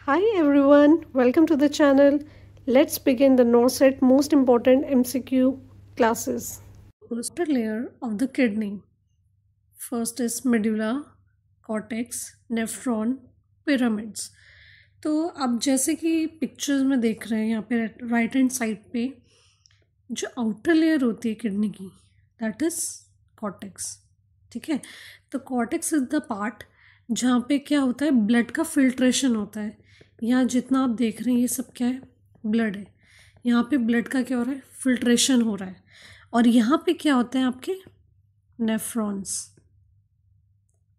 Hi everyone, welcome to the channel. Let's begin the NORCET most important MCQ classes. First layer of the kidney. First is medulla, cortex, nephron, pyramids. तो आप जैसे कि pictures में देख रहे हैं यहाँ पे राइट हैंड साइड पे जो आउटर लेयर होती है किडनी की दैट इज कॉर्टेक्स. ठीक है, तो कॉर्टेक्स इज द पार्ट जहाँ पे क्या होता है ब्लड का फिल्ट्रेशन होता है. यहाँ जितना आप देख रहे हैं ये सब क्या है, ब्लड है. यहाँ पे ब्लड का क्या हो रहा है, फिल्ट्रेशन हो रहा है. और यहाँ पे क्या होते हैं आपके नेफ्रॉन्स.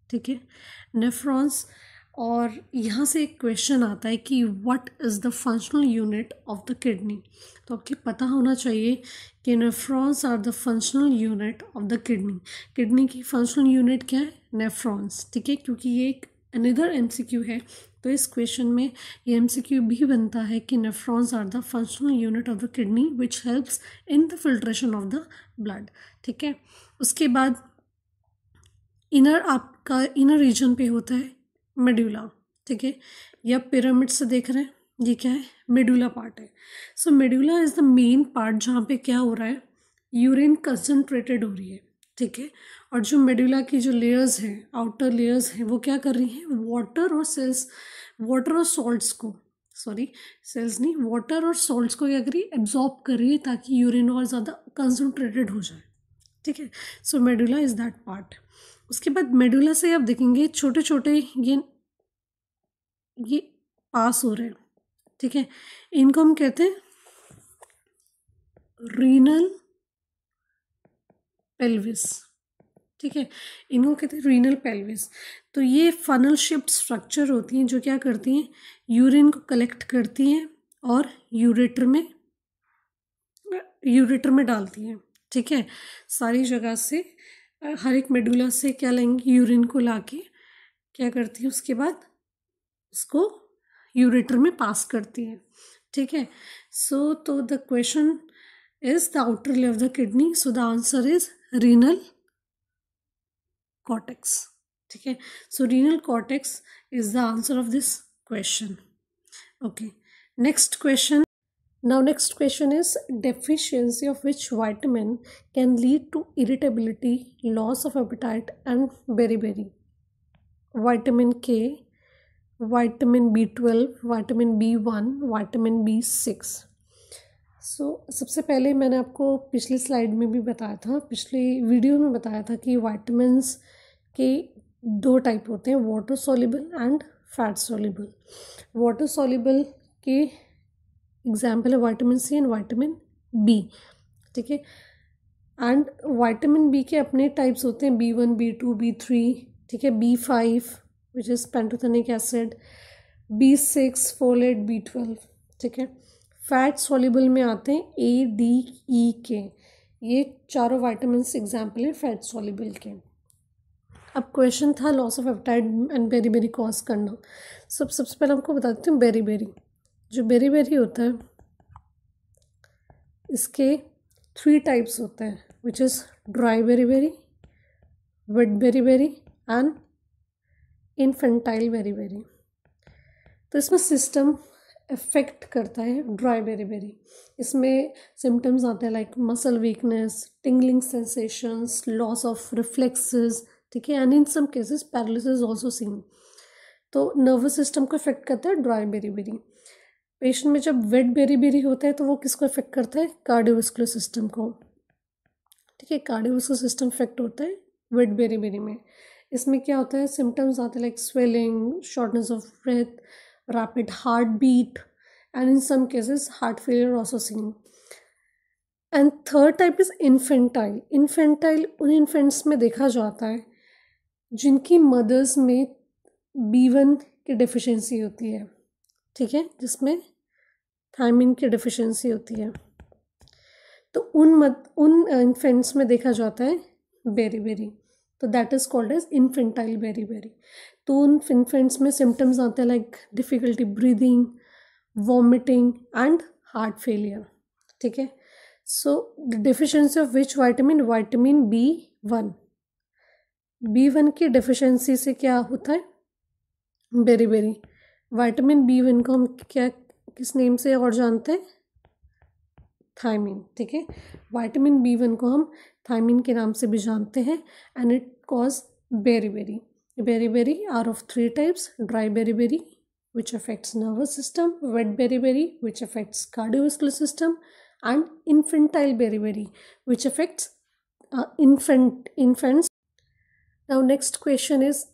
ठीक है, नेफ्रॉन्स. और यहाँ से एक क्वेश्चन आता है कि what is the functional unit of the kidney. तो आपको पता होना चाहिए कि nephrons are the functional unit of the kidney. Kidney की फंक्शनल यूनिट क्या है, नेफ्रॉन्स. ठीक है, क्योंकि ये एक अनदर एमसीक्यू है तो इस क्वेश्चन में ये एमसीक्यू भी बनता है कि nephrons are the functional unit of the kidney which helps in the filtration of the blood. ठीक है, उसके बाद इनर आपका इनर रीजन पे होता है मेडुला. ठीक है, या पिरामिड से देख रहे हैं ये क्या है, मेडुला पार्ट है. So medulla is the main part जहाँ पे क्या हो रहा है, यूरिन कंसनट्रेटेड हो रही है. ठीक है, और जो मेडुला की जो लेयर्स हैं, आउटर लेयर्स हैं, वो क्या कर रही हैं, वाटर और सॉल्ट्स को, सॉरी सेल्स नहीं, वाटर और सॉल्ट्स को क्या कर रही है, एब्जॉर्ब कर रही है ताकि यूरिन और ज़्यादा कंसनट्रेटेड हो जाए. ठीक है, so medulla is that part. उसके बाद मेडुला से आप देखेंगे छोटे छोटे ये पास हो रहे हैं. ठीक है, इनको हम कहते हैं रीनल पेल्विस. ठीक है, इनको कहते हैं रीनल पेल्विस. तो ये फनल शेप्ड स्ट्रक्चर होती हैं जो क्या करती हैं, यूरिन को कलेक्ट करती हैं और यूरेटर में डालती हैं. ठीक है, सारी जगह से हर एक मेडुला से क्या लेंगे, यूरिन को लाके क्या करती है, उसके बाद उसको यूरेटर में पास करती है. ठीक है, सो तो the question is the outer layer of the kidney. So the answer is renal cortex. ठीक है, so renal cortex is the answer of this question. Okay, next question. Now next question is deficiency of which vitamin can lead to irritability, loss of appetite and beriberi. Vitamin K, vitamin B12, vitamin B1, vitamin B6. सबसे पहले मैंने आपको पिछली slide में भी बताया था, पिछली वीडियो में बताया था कि वाइटामिन्स के दो टाइप होते हैं, water soluble and fat soluble. Water soluble के एग्जाम्पल है vitamin C and vitamin B. ठीक है, एंड विटामिन बी के अपने टाइप्स होते हैं, B1, B2, B3. ठीक है, B5 which is pantothenic acid, B6 folate, B12. ठीक है, फैट सॉल्युबल में आते हैं ADEK. ये चारों वाइटामिन्स एग्जाम्पल है फैट सॉल्युबल के. अब क्वेश्चन था loss of appetite and beriberi cause करना. सबसे पहले आपको बता देती हूँ बेरी. जो बेरी होता है इसके 3 टाइप्स होते हैं which is dry beriberi, wet beriberi and infantile berry. तो इसमें सिस्टम इफेक्ट करता है ड्राई बेरी. इसमें सिम्टम्स आते हैं like muscle weakness, tingling sensations, loss of reflexes. ठीक है, and in some cases paralysis also seen. तो नर्वस सिस्टम को इफेक्ट करता है ड्राई बेरी. पेशेंट में जब वेट बेरी होता है तो वो किसको इफेक्ट करता है, कार्डियोवास्कुलर सिस्टम को. ठीक है, कार्डियोवास्कुलर सिस्टम इफेक्ट होता है वेट बेरी में. इसमें क्या होता है, सिम्टम्स आते हैं like swelling, shortness of breath, rapid heartbeat, and in some cases heart failure also seen. And third type is infantile. Infantile उन इन्फेंट्स में देखा जाता है जिनकी मदर्स में B1 की डेफिशिएंसी होती है. ठीक है, जिसमें थायमिन की डेफिशिएंसी होती है. तो उन इन्फेंट्स में देखा जाता है बेरी. तो that is called as infantile berry. तो उन इन्फेंट्स में सिम्टम्स आते हैं like difficulty breathing, vomiting and heart failure. ठीक है, so the deficiency of which vitamin B1. B1 की डेफिशिएंसी से क्या होता है बेरी. विटामिन B1 को हम क्या किस नेम से और जानते हैं? थायमिन, ठीक है। विटामिन B1 को हम थायमिन के नाम से भी जानते हैं। And it cause beriberi. Beriberi are of 3 types: dry beriberi which affects nervous system, wet beriberi which affects cardiovascular system, and infantile beriberi which affects infants. Now next question is,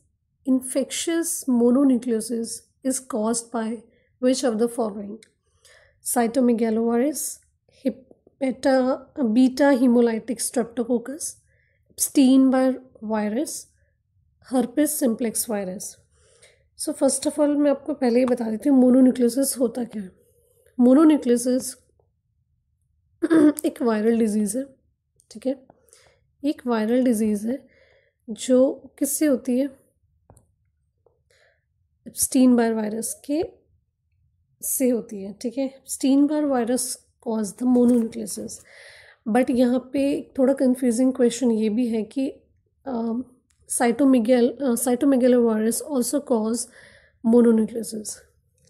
infectious mononucleosis is caused by which of the following? Cytomegalovirus, beta hemolytic streptococcus, Epstein-Barr virus, herpes simplex virus. So first of all मैं आपको पहले ही बता देती हूँ mononucleosis होता क्या है। Mononucleosis एक वायरल डिजीज़ है, ठीक है। एक वायरल डिजीज़ है जो किससे होती है? एप्स्टीन-बार वायरस के से होती है, ठीक है। Epstein Barr virus cause the mononucleosis. But यहाँ पे थोड़ा कंफ्यूजिंग क्वेश्चन ये भी है कि साइटोमेगेलोवायरस ऑल्सो कॉज मोनोन्यूक्लियोसिस,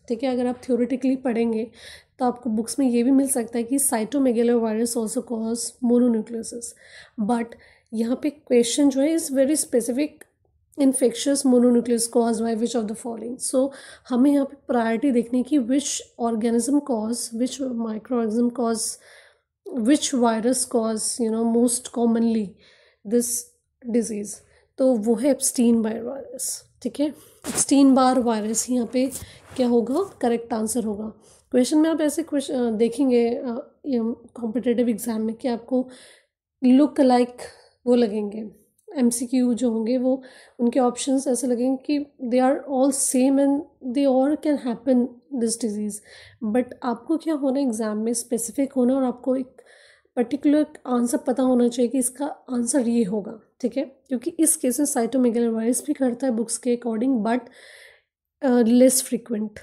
ठीक है। अगर आप थ्योरेटिकली पढ़ेंगे तो आपको बुक्स में ये भी मिल सकता है कि cytomegalovirus also cause mononucleosis. But यहाँ पे क्वेश्चन जो है is very specific, infectious mononucleosis cause by which of the following. So हमें यहाँ पे प्रायोरिटी देखनी कि which organism cause, which micro organism cause, which virus cause most commonly this disease. तो वो है एप्स्टीन-बार वायरस, ठीक है। एप्स्टीन-बार वायरस यहाँ पे क्या होगा? करेक्ट आंसर होगा। क्वेश्चन में आप ऐसे क्वेश्चन देखेंगे कॉम्पिटिटिव एग्जाम में कि आपको लुक लाइक वो लगेंगे, MCQ जो होंगे वो उनके ऑप्शंस ऐसे लगेंगे कि they are all same and they all can happen this disease. But आपको क्या होना, एग्ज़ाम में स्पेसिफिक होना और आपको एक पर्टिकुलर आंसर पता होना चाहिए कि इसका आंसर ये होगा, ठीक है। क्योंकि इस केस में साइटोमेगेलोवायरस भी करता है बुक्स के अकॉर्डिंग, बट लेस फ्रीक्वेंट,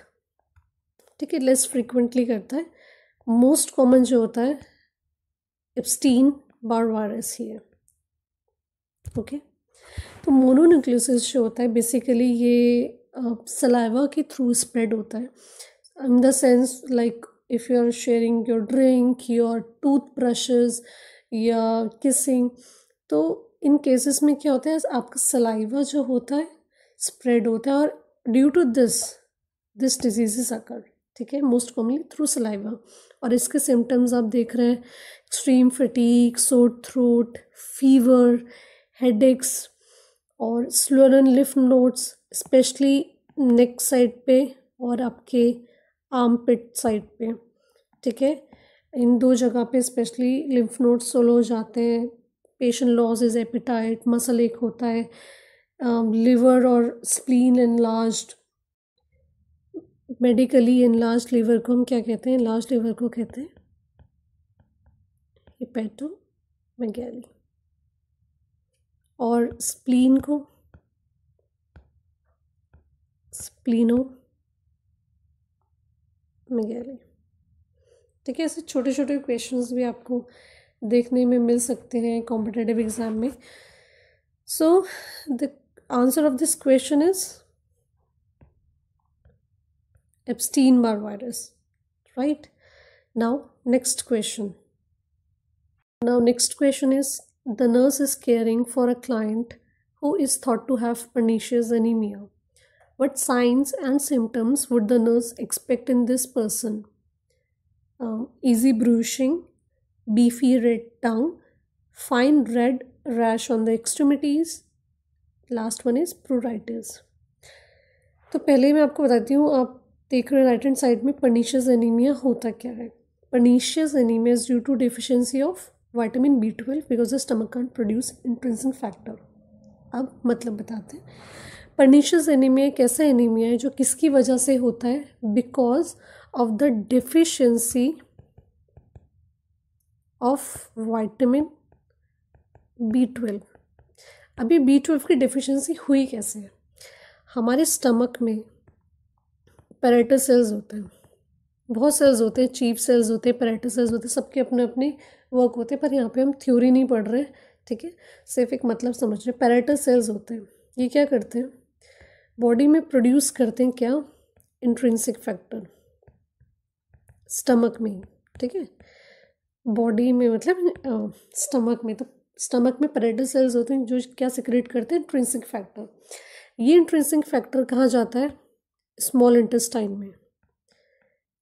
ठीक है, लेस फ्रीक्वेंटली करता है। मोस्ट कॉमन जो होता है एप्स्टीन-बार वायरस ही है, ओके। तो मोनोन्यूक्लियोसिस जो होता है बेसिकली ये सलाइवा के थ्रू स्प्रेड होता है, in the sense like if you are sharing your drink, your toothbrushes या kissing, तो इन केसेस में क्या होता है, आपका सलाइवा जो होता है स्प्रेड होता है और ड्यू टू दिस डिजीज़ अकर, ठीक है, मोस्ट कॉमनली थ्रू सलाइवा। और इसके सिम्टम्स आप देख रहे हैं, extreme fatigue, sore throat, fever, headaches और swollen lymph nodes, especially neck side पे और आपके आर्म पिट साइड पे, ठीक है। इन 2 जगह पे स्पेशली लिम्फ नोड्स स्लो हो जाते हैं। पेशेंट लॉसेस एपिटाइट, मसल एक होता है, लिवर और spleen enlarged. Medically enlarged liver को हम क्या कहते हैं? एनलार्ज्ड लिवर को कहते हैं हेपेटोमेगाली, और स्प्लीन को स्प्लीनोमेगाली, ठीक है। ऐसे छोटे छोटे क्वेश्चंस भी आपको देखने में मिल सकते हैं कॉम्पिटिटिव एग्जाम में। So the answer of this question is Epstein Barr virus, right. Now next question is, the nurse is caring for a client who is thought to have pernicious anemia. What signs and symptoms would the nurse expect in this person? Easy bruising, beefy red tongue, fine red rash on the extremities, last one is pruritus. तो पहले मैं आपको बताती हूँ, आप देख रहे हैं राइट हैंड साइड में पर्नीशियस एनीमिया होता क्या है। Pernicious anaemia is due to deficiency of vitamin B12 because the stomach can produce intrinsic factor. अब मतलब बताते हैं, पर्नीशियस एनीमिया एक ऐसा एनीमिया है जो किसकी वजह से होता है? Because of the deficiency of vitamin B12। अभी B12 की डिफिशियंसी हुई कैसे है? हमारे स्टमक में पैरेटस सेल्स होते हैं, बहुत सेल्स होते हैं, चीफ सेल्स होते हैं, पैरेटस सेल्स होते हैं, सबके अपने अपने वर्क होते हैं, पर यहाँ पे हम थ्योरी नहीं पढ़ रहे, ठीक है, सिर्फ एक मतलब समझ रहे हैं। पैरेटस सेल्स होते हैं, ये क्या करते हैं? बॉडी में प्रोड्यूस करते हैं क्या? इंट्रिंसिक फैक्टर स्टमक में, ठीक है, बॉडी में मतलब स्टमक में, तो स्टमक में पैराइटल सेल्स होते हैं जो क्या सिक्रेट करते हैं, इंट्रिंसिक फैक्टर। ये इंट्रिंसिक फैक्टर कहाँ जाता है, स्मॉल इंटेस्टाइन में।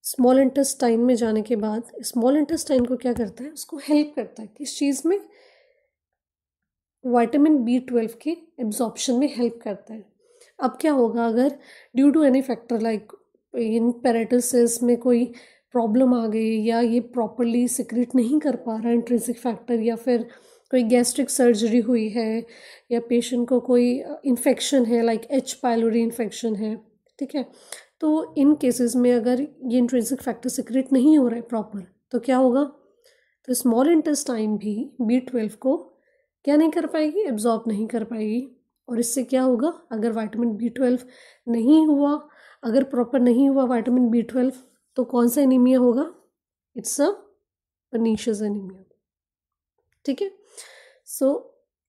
स्मॉल इंटेस्टाइन में जाने के बाद स्मॉल इंटेस्टाइन को क्या करता है, उसको हेल्प करता है किस चीज़ में, विटामिन B12 के एब्जॉर्प्शन में हेल्प करता है। अब क्या होगा अगर due to any factor like in parietal cells में कोई प्रॉब्लम आ गई या ये प्रॉपरली सिक्रेट नहीं कर पा रहा है इंट्रिंसिक फैक्टर, या फिर कोई गैस्ट्रिक सर्जरी हुई है या पेशेंट को कोई इन्फेक्शन है लाइक H पाइलोरी इन्फेक्शन है, ठीक है, तो इन केसेस में अगर ये इंट्रिंसिक फैक्टर सिक्रेट नहीं हो रहा है प्रॉपर तो क्या होगा, तो स्मॉल इंटेस्टाइन भी B12 को क्या नहीं कर पाएगी, एब्जॉर्ब नहीं कर पाएगी। और इससे क्या होगा, अगर विटामिन B12 नहीं हुआ, अगर प्रॉपर नहीं हुआ विटामिन B12 तो कौन सा एनीमिया होगा, इट्स अ पर्नीशियस एनीमिया, ठीक है। सो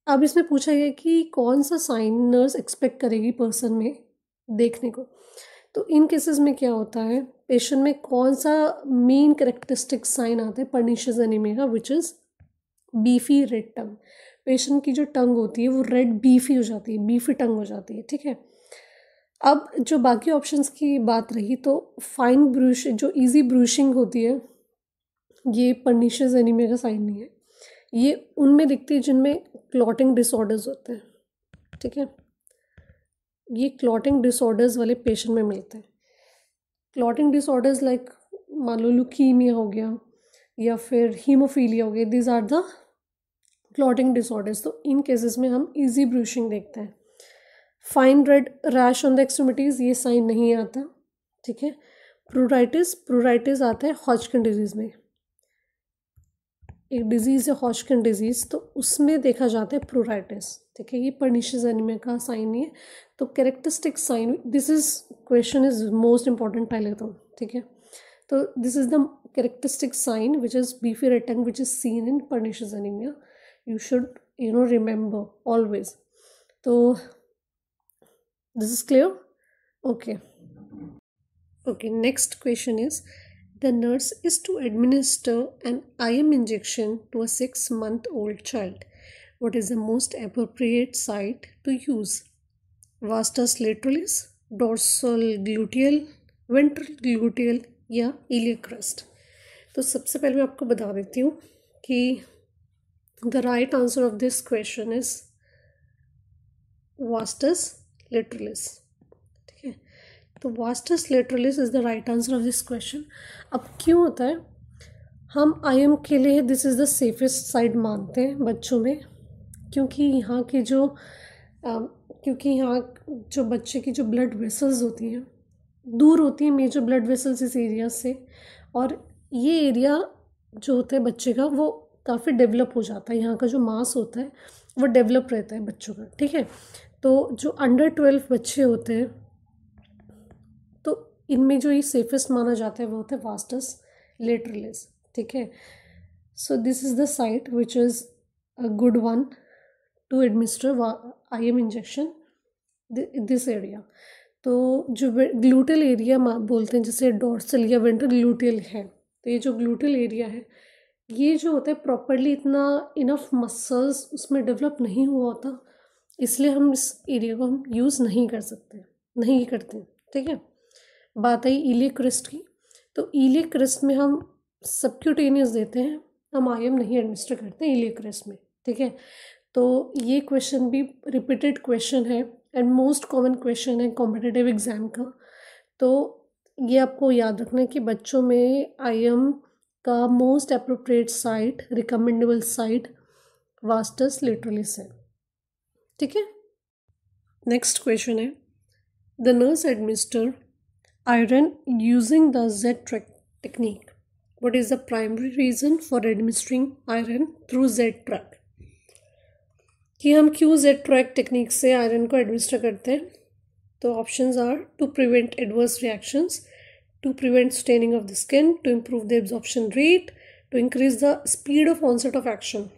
अब इसमें पूछा गया कि कौन सा साइन नर्स एक्सपेक्ट करेगी पर्सन में देखने को। तो इन केसेस में क्या होता है, पेशेंट में कौन सा मेन कैरेक्टरिस्टिक साइन आता है पर्नीशियस एनीमिया का, विच is beefy red tongue. Patient की जो टंग होती है वो रेड बीफी हो जाती है, बीफी टंग हो जाती है, ठीक है। अब जो बाकी ऑप्शंस की बात रही तो फाइन ब्रूश, जो इजी ब्रूशिंग होती है, ये पर्नीशियस एनीमिया का साइन नहीं है। ये उनमें दिखती है जिनमें क्लॉटिंग डिसऑर्डर्स होते हैं, ठीक है, ये क्लॉटिंग डिसऑर्डर्स वाले पेशेंट में मिलते हैं। क्लॉटिंग डिसऑर्डर्स लाइक मान लो ल्यूकीमिया हो गया या फिर हीमोफीलिया हो गया, these are the clotting disorders. तो इन केसेस में हम इजी ब्रूशिंग देखते हैं। Fine red rash on the extremities, ये साइन नहीं आता, ठीक है। प्रूराइटिस आता है हॉजकिन डिजीज़ में, एक डिजीज़ है हॉजकिन डिजीज़, तो उसमें देखा जाता है प्रूराइटिस, ठीक है, ये पर्नीशियस एनीमिया का साइन नहीं है। तो characteristic sign, this is question is most important पहले तो, ठीक है। तो this is the characteristic sign which is beefy red tongue which is seen in pernicious anaemia, you should remember always. So this is clear, okay. Next question is, the nurse is to administer an IM injection to a 6-month-old child. What is the most appropriate site to use? Vastus lateralis, dorsal gluteal, ventral gluteal या iliac crest? तो सबसे पहले मैं आपको बता देती हूँ कि the right answer of this question is vastus lateralis, ठीक है। तो vastus lateralis is the right answer of this question. अब क्यों होता है, हम IM के लिए this is the safest side मानते हैं बच्चों में, क्योंकि यहाँ के जो बच्चे की जो ब्लड वेसल्स होती हैं दूर होती हैं मेजर ब्लड वेसल्स इस एरिया से, और ये एरिया जो होता है बच्चे का वो काफ़ी डेवलप हो जाता है, यहाँ का जो मास होता है वो डेवलप रहता है बच्चों का, ठीक है। तो जो अंडर 12 बच्चे होते हैं तो इनमें जो ये सेफेस्ट माना जाता है वो होता है वास्टस लेटरलिस, ठीक है। So this is the site which is a good one two administer IM injection this area. तो जो ग्लूटल एरिया बोलते हैं जैसे डॉर्सल या वेंट्रल ग्लूटियल है, तो ये जो ग्लूटल एरिया है ये जो होता है प्रॉपरली इतना इनफ मसल्स उसमें डेवलप नहीं हुआ होता, इसलिए हम इस एरिया को हम यूज़ नहीं करते, ठीक है। बात आई इलियक क्रेस्ट की, तो इलियक क्रेस्ट में हम सबक्यूटेनियस देते हैं, हम IM नहीं एडमिनिस्टर करते इलियक क्रेस्ट में, ठीक है। तो ये क्वेश्चन भी रिपीटेड क्वेश्चन है एंड मोस्ट कॉमन क्वेश्चन है कॉम्पिटिटिव एग्ज़ाम का। तो ये आपको याद रखना है कि बच्चों में IM का most appropriate site, recommendable site vastus lateralis है, ठीक है। नेक्स्ट क्वेश्चन है, the nurse administer iron using the Z-track technique, what is the primary reason for administering iron through Z-track? कि हम क्यों Z-track टेक्निक से आयरन को एडमिनिस्टर करते हैं? तो options are to prevent adverse reactions, to prevent staining of the skin, to improve the absorption rate, to increase the speed of onset of action.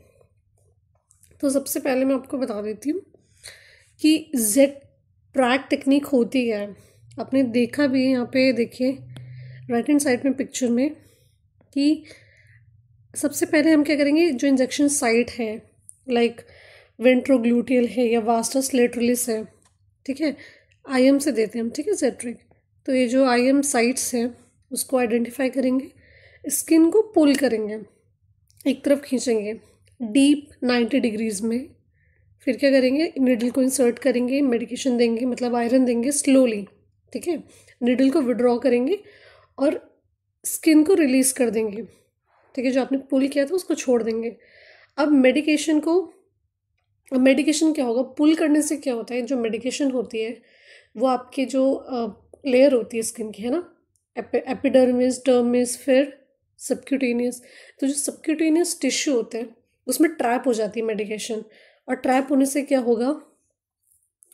तो सबसे पहले मैं आपको बता देती हूँ कि Z-track टेक्निक होती है। आपने देखा भी, यहाँ पे देखिए राइट हैंड साइड में पिक्चर में, कि सबसे पहले हम क्या करेंगे, जो इंजेक्शन साइट है लाइक वेंट्रोग्लूटियल है या वास्टस लेटरलिस है, ठीक है, आईएम से देते हैं हम, ठीक है, जेट्रिक। तो ये जो आईएम साइट्स है उसको आइडेंटिफाई करेंगे, स्किन को पुल करेंगे, एक तरफ खींचेंगे डीप 90 डिग्रीज में, फिर क्या करेंगे, निडल को इंसर्ट करेंगे, मेडिकेशन देंगे, मतलब आयरन देंगे स्लोली, ठीक है, निडल को विड्रॉ करेंगे और स्किन को रिलीज कर देंगे, ठीक है, जो आपने पुल किया था उसको छोड़ देंगे। अब मेडिकेशन क्या होगा, पुल करने से क्या होता है, जो मेडिकेशन होती है वो आपके जो लेयर होती है स्किन की, है ना, एपिडर्मिस, डर्मिस, फिर सबक्यूटेनियस। तो जो सबक्यूटेनियस टिश्यू होते हैं उसमें ट्रैप हो जाती है मेडिकेशन, और ट्रैप होने से क्या होगा,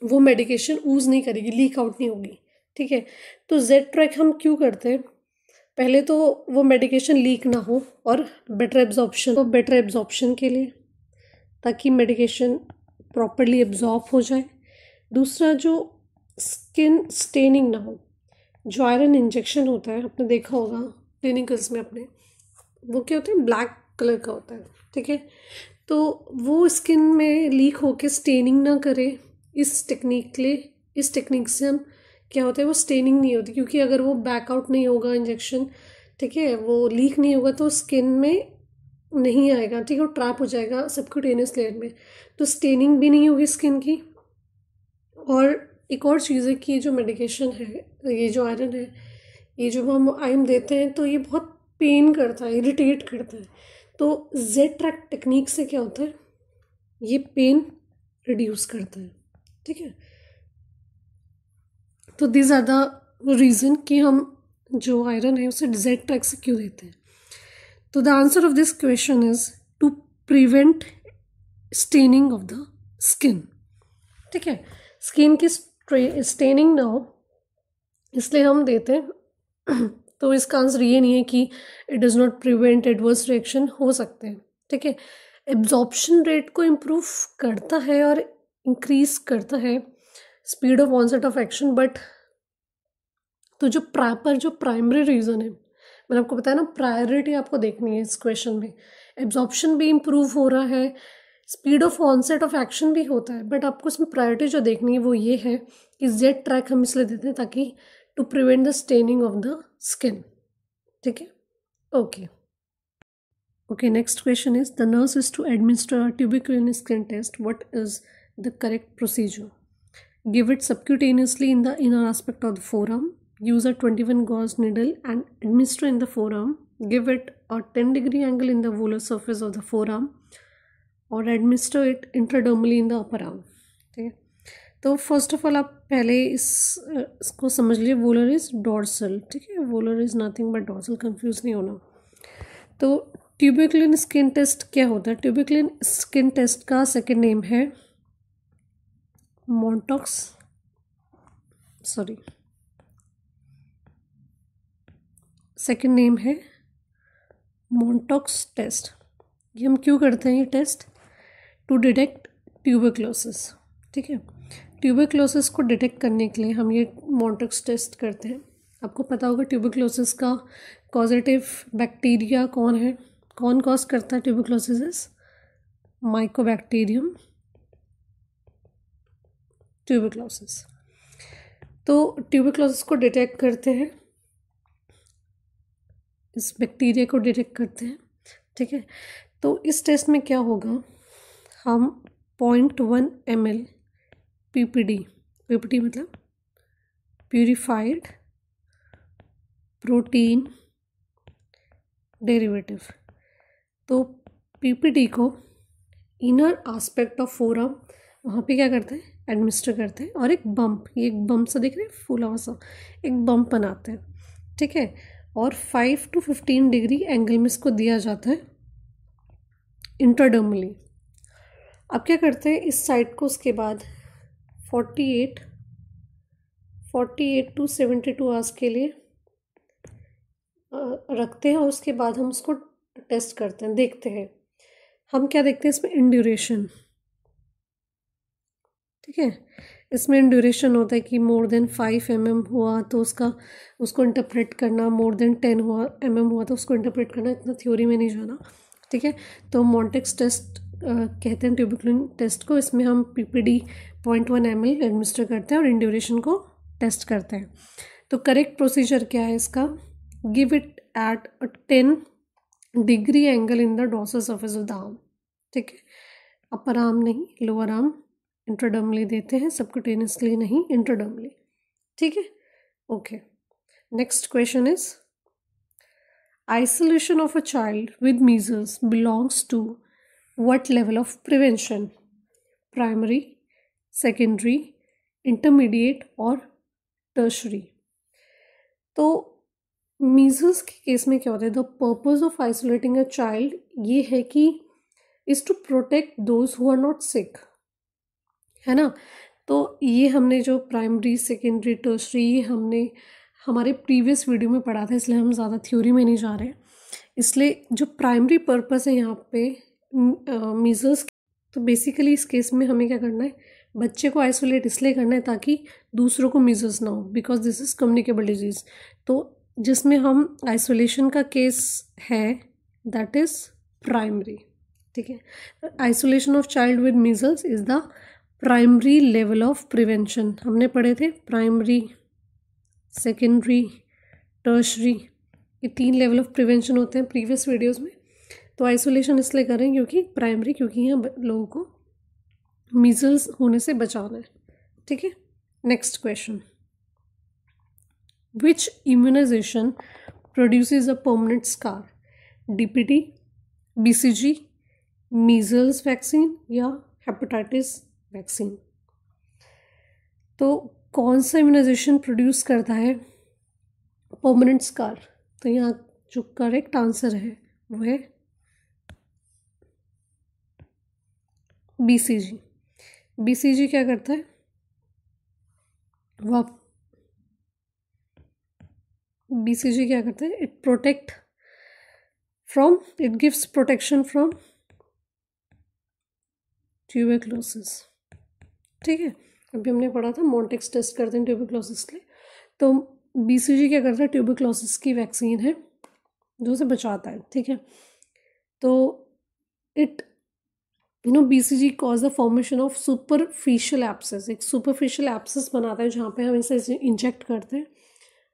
वो मेडिकेशन यूज़ नहीं करेगी, लीक आउट नहीं होगी, ठीक है। तो जेड ट्रैक हम क्यों करते हैं, पहले तो वो मेडिकेशन लीक ना हो और बेटर एब्जॉर्प्शन के लिए, ताकि मेडिकेशन प्रॉपरली एब्जॉर्ब हो जाए। दूसरा, जो स्किन स्टेनिंग ना हो, जो आयरन इंजेक्शन होता है आपने देखा होगा क्लिनिकल्स में अपने, वो क्या होता है, ब्लैक कलर का होता है, ठीक है। तो वो स्किन में लीक होके स्टेनिंग ना करे, इस टेक्निक से हम क्या होता है, वो स्टेनिंग नहीं होती, क्योंकि अगर वो बैकआउट नहीं होगा इंजेक्शन, ठीक है, वो लीक नहीं होगा तो स्किन में नहीं आएगा, ठीक है, वो ट्रैप हो जाएगा सबक्यूटेनियस लेयर में, तो स्टेनिंग भी नहीं होगी स्किन की। और एक और चीज़ है कि जो मेडिकेशन है, ये जो आयरन है, ये जो हम आयरन देते हैं तो ये बहुत पेन करता है, इरिटेट करता है। तो जेड ट्रैक टेक्निक से क्या होता है, ये पेन रिड्यूस करता है, ठीक है। तो दिस आर द रीज़न कि हम जो आयरन है उसे जेड ट्रैक से क्यों देते हैं। तो the answer of this question is to prevent staining of the skin, ठीक है, स्किन की स्टेनिंग ना हो इसलिए हम देते हैं। तो इसका आंसर ये नहीं है कि it does not prevent adverse reaction, हो सकते हैं, ठीक है। एब्जॉर्प्शन रेट को इम्प्रूव करता है और इंक्रीज करता है speed of onset of action, but तो जो प्राइमरी रीज़न है, मैंने आपको बताया ना, प्रायोरिटी आपको देखनी है इस क्वेश्चन में। एब्जॉर्प्शन भी इम्प्रूव हो रहा है, speed of onset of action भी होता है, बट आपको इसमें प्रायोरिटी जो देखनी है वो ये है कि जेड ट्रैक हम इसलिए देते हैं ताकि to prevent the staining of the skin, ठीक है। Okay, next question is the nurse is to administer tuberculin skin test, what is the correct procedure, give it subcutaneously in the inner aspect of the forearm, use a 21 gauge needle and administer in the forearm, give it a 10-degree angle in the volar surface of the forearm, और administer it intradermally in the upper arm, ठीक है। तो first of all आप पहले इसको समझ लीजिए, volar is dorsal, ठीक है, volar is nothing but dorsal, confuse नहीं होना। तो ट्यूबिकुलिन स्किन टेस्ट क्या होता है, ट्यूबिकुलिन स्किन टेस्ट का सेकेंड नेम है मॉन्टॉक्स, सेकेंड नेम है मॉन्टॉक्स टेस्ट। ये हम क्यों करते हैं ये टेस्ट, टू डिटेक्ट ट्यूबरक्लोसिस, ठीक है। ट्यूबरक्लोसिस को डिटेक्ट करने के लिए हम ये मॉन्टॉक्स टेस्ट करते हैं। आपको पता होगा ट्यूबरक्लोसिस का कॉजेटिव बैक्टीरिया कौन है, कौन कॉज करता है ट्यूबरक्लोसिस, माइकोबैक्टीरियम ट्यूबरक्लोसिस। तो ट्यूबरक्लोसिस को डिटेक्ट करते हैं, इस बैक्टीरिया को डिटेक्ट करते हैं, ठीक है। तो इस टेस्ट में क्या होगा, हम 0.1 ml PPD मतलब प्यूरिफाइड प्रोटीन डेरिवेटिव, तो PPD को इनर एस्पेक्ट ऑफ फोरआर्म, वहाँ पे क्या करते हैं, एडमिनिस्टर करते हैं, और एक बम्प, ये एक बम्प सा दिख रहा है, फूला हुआ सा एक बम्प बनाते हैं, ठीक है। और 5 to 15 डिग्री एंगल में इसको दिया जाता है इंट्राडर्मली। अब क्या करते हैं, इस साइड को उसके बाद 48 to 72 आवर्स के लिए रखते हैं, और उसके बाद हम उसको टेस्ट करते हैं, देखते हैं हम क्या देखते हैं इसमें, इंड्यूरेशन, ठीक है, इसमें ड्यूरेशन होता है कि मोर देन 5 mm हुआ तो उसको इंटरप्रेट करना, मोर देन 10 mm हुआ तो उसको इंटरप्रेट करना, इतना थ्योरी में नहीं जाना, ठीक है। तो मॉन्टेक्स टेस्ट कहते हैं ट्यूबिकुलिन टेस्ट को। इसमें हम PPD 0.1 ml एडमिनिस्टर करते हैं और इन ड्यूरेशन को टेस्ट करते हैं। तो करेक्ट प्रोसीजर क्या है इसका? Give it at 10 degree angle in the dorsal surface of the arm, ठीक है। अपर आर्म नहीं, लोअर आर्म इंट्राडर्मली देते हैं, सबक्यूटेनियसली नहीं, इंट्राडर्मली, ठीक है। Okay, next question is isolation of a child with measles belongs to what level of prevention? Primary, secondary, intermediate और tertiary? तो मीजल्स के केस में क्या होता है, the purpose of isolating a child ये है कि is to protect those who are not sick, है ना। तो ये हमने जो प्राइमरी, सेकेंडरी, टर्शरी, ये हमने हमारे प्रीवियस वीडियो में पढ़ा था, इसलिए हम ज़्यादा थ्योरी में नहीं जा रहे हैं। इसलिए जो प्राइमरी पर्पस है यहाँ पे मीजल्स, तो बेसिकली इस केस में हमें क्या करना है, बच्चे को आइसोलेट इसलिए करना है ताकि दूसरों को मीजल्स ना हो, because this is communicable disease. तो जिसमें हम आइसोलेशन का केस है दैट इज़ प्राइमरी, ठीक है। Isolation of child with measles is the primary level of prevention. हमने पढ़े थे प्राइमरी, सेकेंडरी, टर्शरी, ये 3 लेवल ऑफ प्रिवेंशन होते हैं प्रीवियस वीडियोस में। तो आइसोलेशन इसलिए करें क्योंकि प्राइमरी, क्योंकि यहाँ लोगों को मीजल्स होने से बचाना है, ठीक है। Next question, which immunization produces a permanent scar? DPT, BCG, measles vaccine या हेपेटाइटिस वैक्सीन? तो कौन सा इम्यूनाइजेशन प्रोड्यूस करता है परमानेंट स्कार? तो यहाँ जो करेक्ट आंसर है वो है BCG। BCG क्या करता है? वो BCG क्या करता है? It gives protection from tuberculosis, ठीक है। अभी हमने पढ़ा था मॉन्टेक्स टेस्ट करते हैं ट्यूबरक्लोसिस के लिए। तो BCG क्या करता है? ट्यूबरक्लोसिस की वैक्सीन है जो उसे बचाता है, ठीक है। तो it BCG cause the formation of superficial abscess. एक सुपरफिशियल एब्सेस बनाता है जहाँ पे हम इसे इंजेक्ट करते हैं,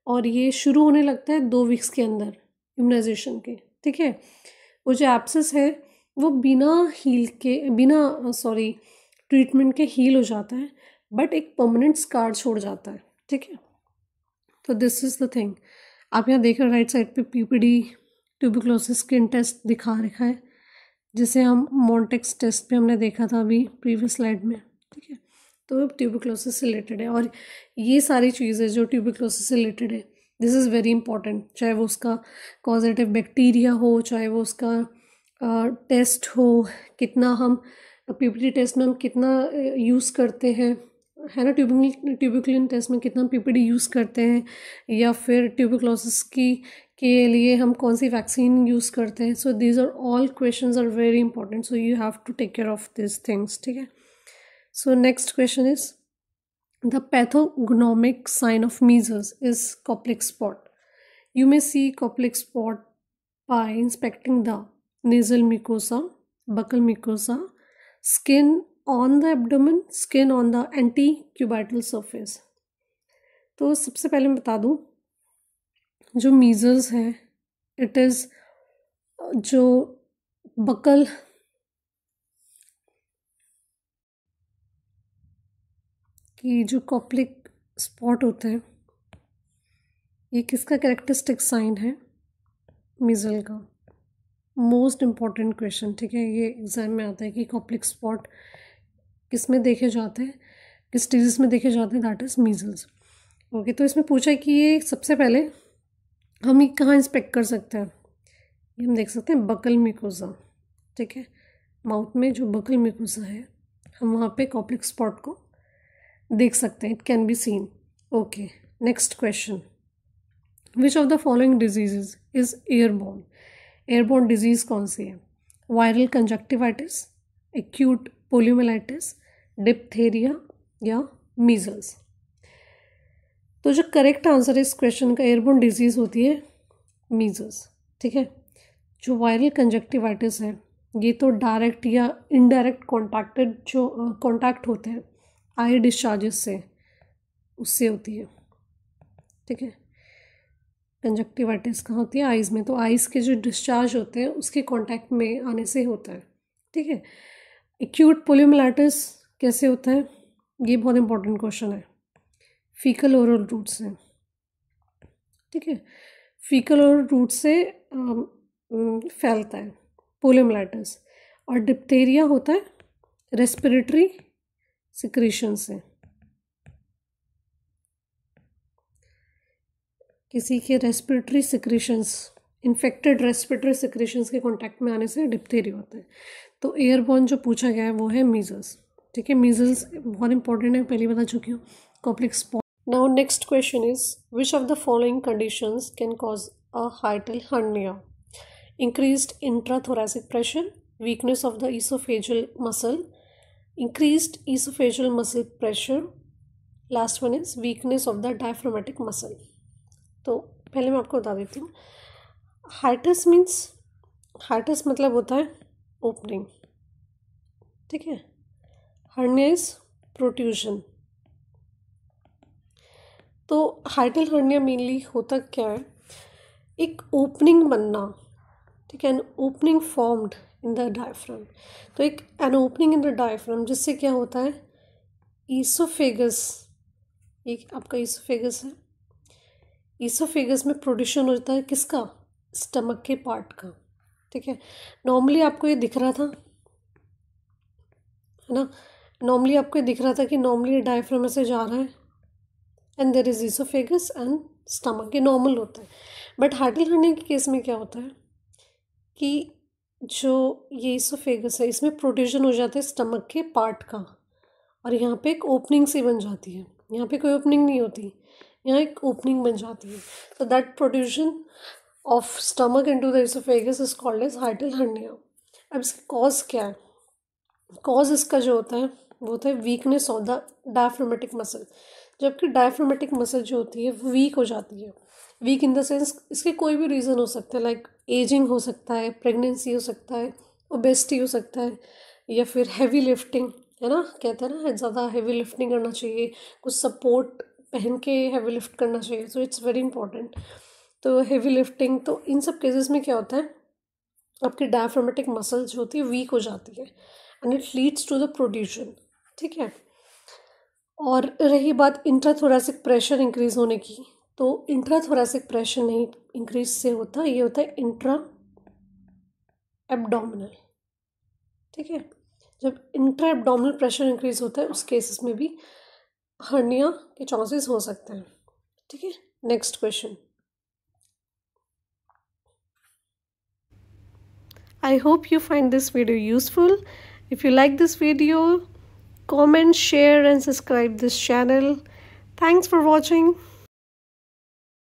और ये शुरू होने लगता है 2 वीक्स के अंदर इम्यूनाइजेशन के, ठीक है। वो जो एब्सेस है वो बिना ट्रीटमेंट के हील हो जाता है, बट एक परमानेंट स्कार छोड़ जाता है, ठीक है। तो दिस इज़ द थिंग। आप यहाँ देख रहे हो राइट साइड पे PPD ट्यूबरक्लोसिस स्किन टेस्ट दिखा रखा है, जिसे हम मॉन्टेक्स टेस्ट पे हमने देखा था अभी प्रीवियस स्लाइड में, ठीक है। तो ट्यूबरक्लोसिस से रिलेटेड है, और ये सारी चीज़ें जो ट्यूबरक्लोसिस से रिलेटेड है, दिस इज़ वेरी इंपॉर्टेंट। चाहे वो उसका कॉजेटिव बैक्टीरिया हो, चाहे वो उसका टेस्ट हो, कितना हम PPD टेस्ट में हम कितना यूज़ करते हैं, है ना। ट्यूबरक्लिन टेस्ट में कितना PPD यूज़ करते हैं, या फिर ट्यूबरक्लोसिस के लिए हम कौन सी वैक्सीन यूज़ करते हैं। So these are all questions are very important, so you have to take care of this things, ठीक है। So next question is the pathognomonic sign of measles is Koplik spot. You may see Koplik spot by inspecting the nasal mucosa, buccal mucosa, skin on the abdomen, skin on the antecubital surface. तो सबसे पहले मैं बता दूँ, जो measles है it is जो buckle की जो कॉप्लिक स्पॉट होते हैं, ये किसका कैरेक्टरिस्टिक साइन है? मीजल का। मोस्ट इम्पॉर्टेंट क्वेश्चन, ठीक है। ये एग्ज़ाम में आता है कि कॉप्लिक स्पॉट किस में देखे जाते हैं, किस डिजीज़ में देखे जाते हैं, दैट इज़ मीजल्स। ओके, तो इसमें पूछा है कि ये सबसे पहले हम ये कहाँ इंस्पेक्ट कर सकते हैं? ये हम देख सकते हैं बकल म्यूकोसा, ठीक है। माउथ में जो बकल म्यूकोसा है, हम वहाँ पे कॉप्लिक स्पॉट को देख सकते हैं, it can be seen. Okay, next question, which of the following disease is airborne? Airborne disease कौन सी है? Viral conjunctivitis, acute poliomyelitis, diphtheria या मीजल्स। तो जो करेक्ट आंसर है इस क्वेश्चन का, एयरबोर्न डिजीज़ होती है मीजल्स। ठीक है। जो वायरल कंजक्टिवाइटिस है ये तो डायरेक्ट या इनडायरेक्ट कॉन्टैक्ट होते हैं आई डिस्चार्जेस से, उससे होती है। ठीक है। कंजक्टिवाइटिस कहाँ होती है? आइज़ में। तो आइज़ के जो डिस्चार्ज होते हैं उसके कांटेक्ट में आने से होता है। ठीक है। एक्यूट पोलियोमाइलिटिस कैसे होता है? ये बहुत इंपॉर्टेंट क्वेश्चन है। फीकल ओरल रूट से। ठीक है। फीकल ओरल रूट से फैलता है पोलियोमाइलिटिस। और डिप्थीरिया होता है रेस्पिरेटरी सिक्रीशन से। किसी के respiratory secretions, infected respiratory secretions के कांटेक्ट में आने से डिप्थीरिया होता है। तो एयरबॉर्न जो पूछा गया है वो है मीजल्स। ठीक है। मीजल्स बहुत इंपॉर्टेंट है, पहले बता चुकी हूँ। Koplik spot. Now next question is which of the following conditions can cause a hiatal hernia? Increased intrathoracic pressure, weakness of the oesophageal muscle, increased oesophageal muscle pressure, last one is weakness of the diaphragmatic muscle. तो पहले मैं आपको बता देती हूँ। Hiatus means, hiatus मतलब होता है ओपनिंग। ठीक है। Hernia is protrusion. तो हाइटल हर्निया मेनली होता क्या है? एक ओपनिंग बनना। ठीक है। An opening formed in the diaphragm. तो एक an opening in the diaphragm जिससे क्या होता है? ईसोफेगस, एक आपका ईसोफेगस है, ईसोफेगस में प्रोड्यूशन होता है किसका? स्टमक के पार्ट का। ठीक है। नॉर्मली आपको ये दिख रहा था, है ना? नॉर्मली आपको ये दिख रहा था कि नॉर्मली डायफ्राम में से जा रहा है and there is oesophagus and stomach, ये नॉर्मल होता है। बट हाइटल हर्निया के केस में क्या होता है कि जो ये ईसोफेगस है इसमें प्रोड्यूशन हो जाता है स्टमक के पार्ट का, और यहाँ पे एक ओपनिंग सी बन जाती है। यहाँ पे कोई ओपनिंग नहीं होती, यहाँ एक ओपनिंग बन जाती है। तो that protrusion of stomach into the oesophagus is called as hiatal hernia. अब इसका कॉज क्या है? कॉज इसका जो होता है वो होता है weakness of the diaphragmatic muscle. जबकि डायफ्रामेटिक मसल जो होती है वो वीक हो जाती है। वीक इन द सेंस इसके कोई भी रीज़न हो सकता है, लाइक एजिंग हो सकता है, प्रेगनेंसी हो सकता है, ओबेसिटी हो सकता है, या फिर हैवी लिफ्टिंग, है ना? कहते हैं ना ज़्यादा हैवी लिफ्टिंग करना चाहिए, कुछ सपोर्ट पहन के हैवी लिफ्ट करना चाहिए। So it's very important. तो हैवी लिफ्टिंग, तो इन सब केसेस में क्या होता है? आपकी डायफ्रामेटिक मसल जो होती है वीक हो जाती है and it leads to the protrusion. ठीक है। और रही बात इंट्राथोरैसिक प्रेशर इंक्रीज होने की, तो इंट्राथोरैसिक प्रेशर नहीं इंक्रीज से होता, ये होता है इंट्रा एब्डोमिनल। ठीक है। जब इंट्रा एब्डोमिनल प्रेशर इंक्रीज होता है उस केसेस में भी हर्निया के चांसेस हो सकते हैं। ठीक है। Next question. I hope you find this video useful. If you like this video, comment, share and subscribe this channel. Thanks for watching.